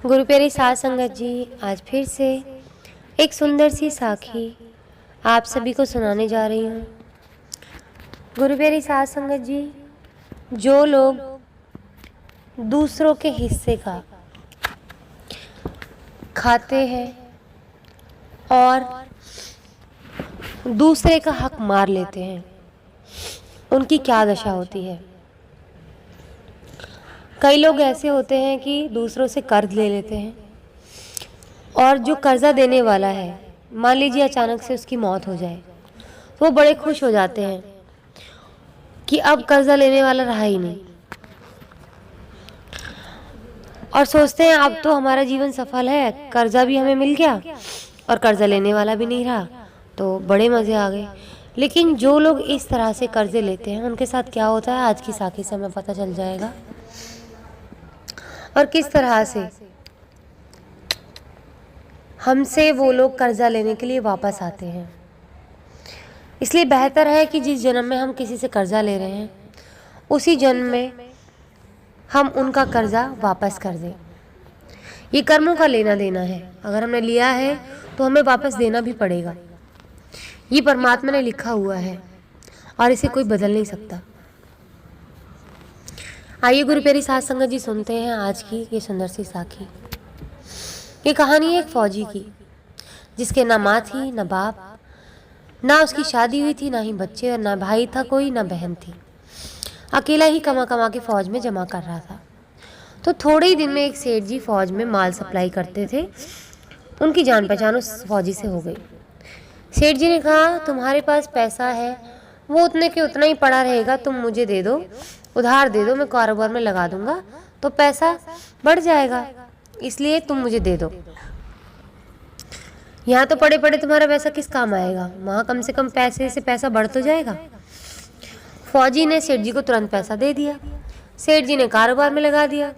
गुरु प्यारी साध संगत जी, आज फिर से एक सुंदर सी साखी आप सभी को सुनाने जा रही हूँ। गुरु प्यारी साध संगत जी, जो लोग दूसरों के हिस्से का खाते हैं और दूसरे का हक मार लेते हैं, उनकी क्या दशा होती है। कई लोग ऐसे होते हैं कि दूसरों से कर्ज ले लेते हैं और जो कर्जा देने वाला है, मान लीजिए अचानक से उसकी मौत हो जाए, तो वो बड़े खुश हो जाते हैं कि अब कर्जा लेने वाला रहा ही नहीं, और सोचते हैं अब तो हमारा जीवन सफल है, कर्जा भी हमें मिल गया और कर्जा लेने वाला भी नहीं रहा, तो बड़े मज़े आ गए। लेकिन जो लोग इस तरह से कर्जे लेते हैं, उनके साथ क्या होता है, आज की साखी से हमें पता चल जाएगा। और किस तरह से हमसे वो लोग कर्जा लेने के लिए वापस आते हैं। इसलिए बेहतर है कि जिस जन्म में हम किसी से कर्जा ले रहे हैं, उसी जन्म में हम उनका कर्जा वापस कर दें। ये कर्मों का लेना देना है, अगर हमने लिया है तो हमें वापस देना भी पड़ेगा। ये परमात्मा ने लिखा हुआ है और इसे कोई बदल नहीं सकता। आइए गुरु प्यारी साध संगत जी, सुनते हैं आज की ये सुंदर सी साखी। ये कहानी है एक फौजी की, जिसके ना माँ थी ना बाप, ना उसकी शादी हुई थी, ना ही बच्चे, और ना भाई था कोई, ना बहन थी। अकेला ही कमा कमा के फौज में जमा कर रहा था। तो थोड़े ही दिन में एक सेठ जी फौज में माल सप्लाई करते थे। उनकी जान पहचान उस फौजी से हो गई। सेठ जी ने कहा, तुम्हारे पास पैसा है, वो उतने के उतना ही पड़ा रहेगा, तुम मुझे दे दो, उधार दे दो, मैं कारोबार में लगा दूंगा तो पैसा बढ़ जाएगा, इसलिए तुम मुझे दे दो। यहाँ तो पड़े पड़े तुम्हारा पैसा किस काम आएगा, वहाँ कम से कम पैसे से पैसा बढ़ तो जाएगा। फौजी ने सेठ जी को तुरंत पैसा दे दिया। सेठ जी ने कारोबार में लगा दिया।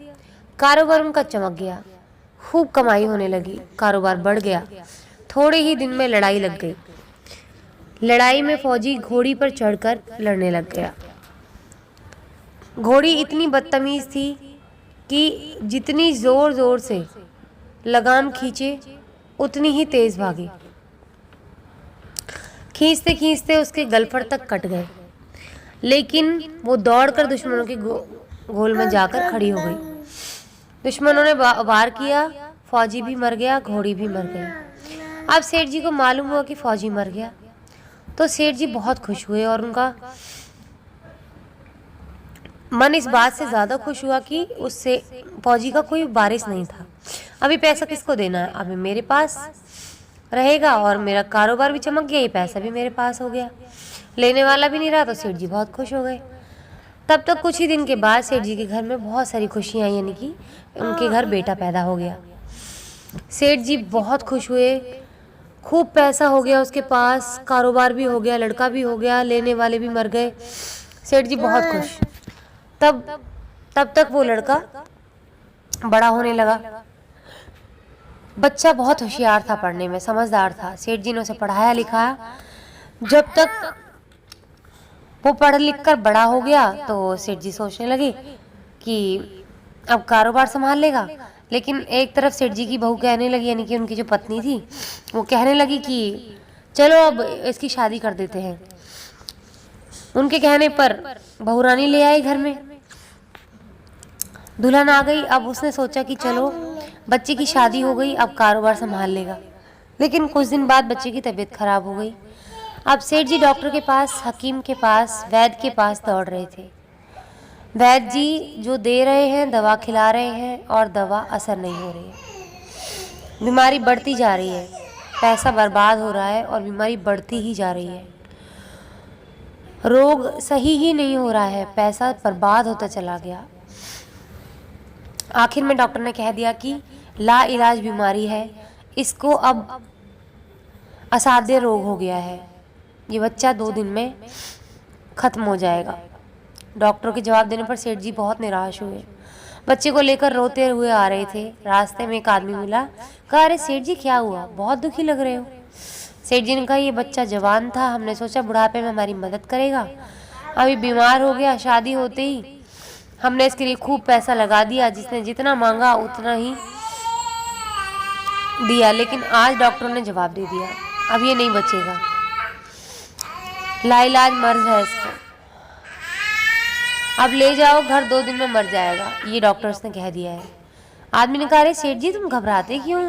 कारोबार उनका चमक गया, खूब कमाई होने लगी, कारोबार बढ़ गया। थोड़े ही दिन में लड़ाई लग गई। लड़ाई में फौजी घोड़ी पर चढ़कर लड़ने लग गया। घोड़ी इतनी बदतमीज थी कि जितनी जोर जोर से लगाम खींचे उतनी ही तेज भागी। खींचते खींचते उसके गलफड़ तक कट गए, लेकिन वो दौड़कर दुश्मनों के गोल में जाकर खड़ी हो गई। दुश्मनों ने वार किया, फौजी भी मर गया, घोड़ी भी मर गई। अब सेठ जी को मालूम हुआ कि फौजी मर गया, तो सेठ जी बहुत खुश हुए, और उनका मन इस बात से ज़्यादा खुश हुआ कि उससे फौजी का कोई वारिस नहीं था। अभी पैसा किसको देना है, अभी मेरे पास रहेगा और मेरा कारोबार भी चमक गया, ये पैसा भी मेरे पास हो गया, लेने वाला भी नहीं रहा। तो सेठ जी बहुत खुश हो गए। तब तक कुछ ही दिन के बाद सेठ जी के घर में बहुत सारी खुशियाँ आई, यानी कि उनके घर बेटा पैदा हो गया। सेठ जी बहुत खुश हुए, खूब पैसा हो गया उसके पास, कारोबार भी हो गया, लड़का भी हो गया, लेने वाले भी मर गए। सेठ जी बहुत खुश। तब तक वो लड़का बड़ा होने लगा। बच्चा बहुत होशियार था, पढ़ने में समझदार था। सेठ जी ने उसे पढ़ाया लिखाया। जब तक वो पढ़ लिख कर बड़ा हो गया, तो सेठ जी सोचने लगे कि अब कारोबार संभाल लेगा। लेकिन एक तरफ सेठ जी की बहू कहने लगी, यानी कि उनकी जो पत्नी थी, वो कहने लगी कि चलो अब इसकी शादी कर देते हैं। उनके कहने पर बहू रानी ले आई घर में, दुल्हन आ गई। अब उसने सोचा कि चलो बच्चे की शादी हो गई, अब कारोबार संभाल लेगा। लेकिन कुछ दिन बाद बच्चे की तबीयत खराब हो गई। अब सेठ जी डॉक्टर के पास, हकीम के पास, वैद्य के पास दौड़ रहे थे। वैद्य जी जो दे रहे हैं, दवा खिला रहे हैं, और दवा असर नहीं हो रही है। बीमारी बढ़ती जा रही है, पैसा बर्बाद हो रहा है और बीमारी बढ़ती ही जा रही है। रोग सही ही नहीं हो रहा है, पैसा बर्बाद होता चला गया। आखिर में डॉक्टर ने कह दिया कि ला इलाज बीमारी है, इसको अब असाध्य रोग हो गया है, ये बच्चा 2 दिन में खत्म हो जाएगा। डॉक्टर के जवाब देने पर सेठ जी बहुत निराश हुए। बच्चे को लेकर रोते हुए आ रहे थे। रास्ते में एक आदमी मिला, कहा, अरे सेठ जी क्या हुआ, बहुत दुखी लग रहे हो। सेठ जी ने कहा, ये बच्चा जवान था, हमने सोचा बुढ़ापे में हमारी मदद करेगा, अभी बीमार हो गया, शादी होते ही हमने इसके लिए खूब पैसा लगा दिया, जिसने जितना मांगा उतना ही दिया, लेकिन आज डॉक्टरों ने जवाब दे दिया अब ये नहीं बचेगा, लाइलाज मर्ज है इसको, अब ले जाओ घर, 2 दिन में मर जाएगा, ये डॉक्टर्स ने कह दिया है। आदमी ने कहा, अरे सेठ जी तुम घबराते क्यों,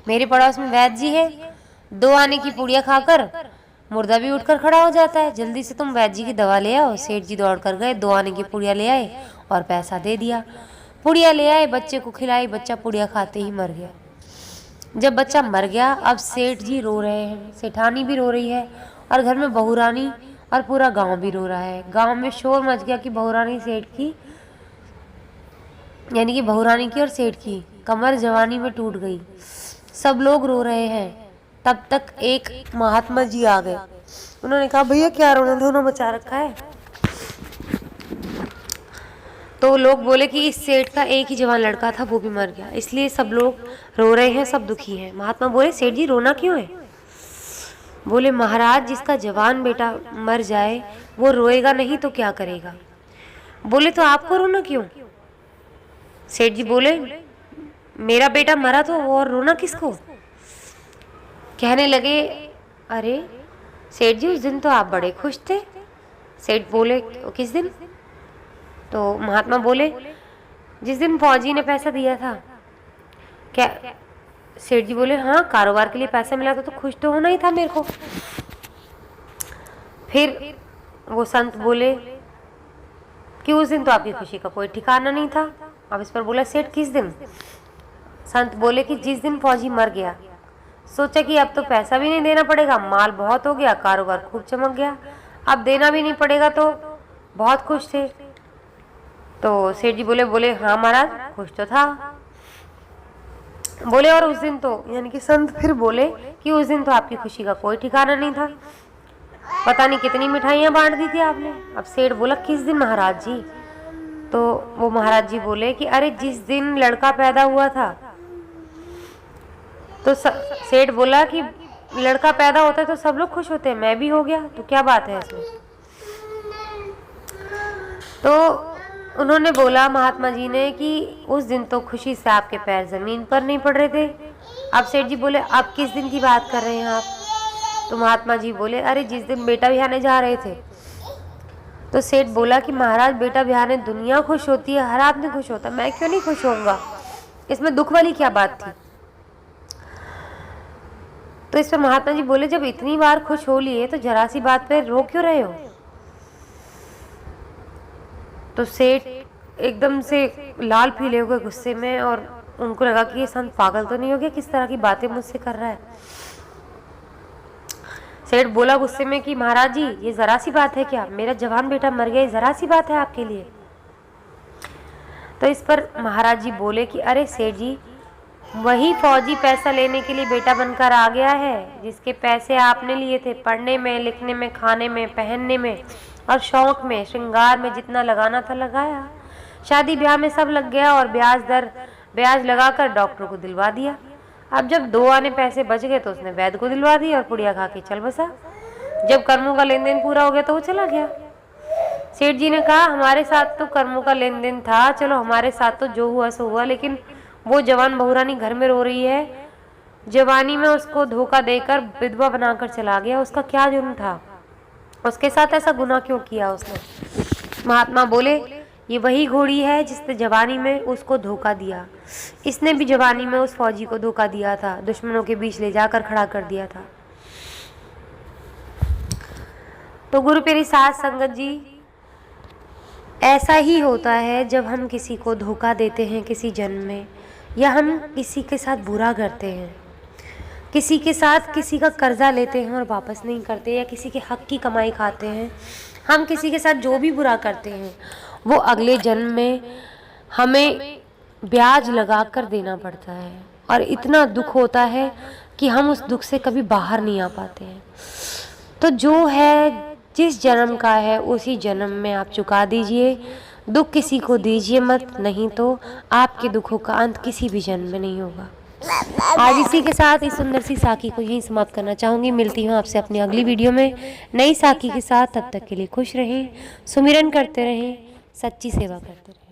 मेरे पड़ोस में वैद्य जी है, 2 आने की पुड़िया खाकर मुर्दा भी उठकर खड़ा हो जाता है, जल्दी से तुम वैद्य जी की दवा ले आओ। सेठ जी दौड़ कर गए, 2 आने की पुड़िया ले आए और पैसा दे दिया। पुड़िया ले आए, बच्चे को खिलाई, बच्चा पुड़िया खाते ही मर गया। जब बच्चा मर गया, अब सेठ जी रो रहे हैं, सेठानी भी रो रही है, और घर में बहुरानी और पूरा गांव भी रो रहा है। गांव में शोर मच गया कि बहुरानी सेठ की, यानी कि बहुरानी की और सेठ की कमर जवानी में टूट गई। सब लोग रो रहे हैं। तब तक एक महात्मा जी आ गए। उन्होंने कहा, भैया क्या रोना धोना मचा रखा है। तो लोग बोले कि इस सेठ का एक ही जवान लड़का था, वो भी मर गया, इसलिए सब लोग रो रहे हैं, सब दुखी हैं। महात्मा बोले, सेठ जी रोना क्यों है। बोले, महाराज जिसका जवान बेटा मर जाए वो रोएगा नहीं तो क्या करेगा। बोले, तो आपको रोना क्यों। सेठ जी बोले, मेरा बेटा मरा तो और रोना किसको। कहने लगे, अरे सेठ जी उस दिन तो आप बड़े खुश थे। सेठ बोले, किस दिन। तो महात्मा बोले, जिस दिन फौजी ने पैसा दिया था। क्या। सेठ जी बोले, हाँ कारोबार के लिए पैसा मिला था तो खुश तो होना ही था मेरे को। फिर वो संत बोले कि उस दिन तो आपकी खुशी का कोई ठिकाना नहीं था। अब इस पर बोला सेठ, किस दिन। संत बोले कि जिस दिन फौजी मर गया, सोचा कि अब तो पैसा भी नहीं देना पड़ेगा, माल बहुत हो गया, कारोबार खूब चमक गया, अब देना भी नहीं पड़ेगा, तो बहुत खुश थे। तो सेठ जी बोले हाँ महाराज खुश तो था। बोले, और उस दिन तो, यानी कि संत फिर बोले कि उस दिन तो आपकी खुशी का कोई ठिकाना नहीं था, पता नहीं कितनी मिठाइयाँ बांट दी थी आपने। अब सेठ बोला, किस दिन महाराज जी। तो वो महाराज जी बोले कि अरे जिस दिन लड़का पैदा हुआ था। तो सेठ बोला कि लड़का पैदा होता है तो सब लोग खुश होते हैं, मैं भी हो गया, तो क्या बात है इसमें। तो उन्होंने बोला महात्मा जी ने कि उस दिन तो खुशी से आपके पैर जमीन पर नहीं पड़ रहे थे। अब सेठ जी बोले, अब किस दिन की बात कर रहे हैं आप। तो महात्मा जी बोले, अरे जिस दिन बेटा ब्याहने जा रहे थे। तो सेठ बोला कि महाराज बेटा ब्याहने दुनिया खुश होती है, हर आदमी खुश होता है, मैं क्यों नहीं खुश होऊंगा, इसमें दुख वाली क्या बात थी। तो इस पर महात्मा जी बोले, जब इतनी बार खुश हो लिए तो जरा सी बात पे रो क्यों रहे हो। तो सेठ एकदम से लाल पीले हो गए गुस्से में, और उनको लगा कि ये संत पागल तो नहीं हो गया, किस तरह की बातें मुझसे कर रहा है। सेठ बोला गुस्से में कि महाराज जी ये जरा सी बात है क्या, मेरा जवान बेटा मर गया, जरा सी बात है आपके लिए। तो इस पर महाराज जी बोले कि अरे सेठ जी, वही फौजी पैसा लेने के लिए बेटा बनकर आ गया है, जिसके पैसे आपने लिए थे पढ़ने में, लिखने में, खाने में, पहनने में और शौक में, श्रृंगार में जितना लगाना था लगाया, शादी ब्याह में सब लग गया, और ब्याज लगाकर डॉक्टर को दिलवा दिया। अब जब 2 आने पैसे बच गए तो उसने वैद्य को दिलवा दिया और पुड़िया खा के चल बसा। जब कर्मों का लेन देन पूरा हो गया तो वो चला गया। सेठ जी ने कहा, हमारे साथ तो कर्मों का लेन देन था, चलो हमारे साथ तो जो हुआ सो हुआ, लेकिन वो जवान बहुरानी घर में रो रही है, जवानी में उसको धोखा देकर विधवा बनाकर चला गया, उसका क्या जुर्म था, उसके साथ ऐसा गुनाह क्यों किया उसने। महात्मा बोले, ये वही घोड़ी है जिसने जवानी में उसको धोखा दिया, इसने भी जवानी में उस फौजी को धोखा दिया था, दुश्मनों के बीच ले जाकर खड़ा कर दिया था। तो गुरु प्यारी साध संगत जी, ऐसा ही होता है जब हम किसी को धोखा देते हैं किसी जन्म में, या हम किसी के साथ बुरा करते हैं, किसी के साथ किसी का कर्जा लेते हैं और वापस नहीं करते, या किसी के हक की कमाई खाते हैं, हम किसी के साथ जो भी बुरा करते हैं वो अगले जन्म में हमें ब्याज लगा कर देना पड़ता है, और इतना दुख होता है कि हम उस दुख से कभी बाहर नहीं आ पाते हैं। तो जो है जिस जन्म का है उसी जन्म में आप चुका दीजिए, दुख किसी को दीजिए मत, नहीं तो आपके दुखों का अंत किसी भी जन्म में नहीं होगा। आज इसी के साथ इस सुंदर सी साखी को यहीं समाप्त करना चाहूँगी। मिलती हूँ आपसे अपनी अगली वीडियो में नई साखी के साथ। तब तक के लिए खुश रहें, सुमिरन करते रहें, सच्ची सेवा करते रहें।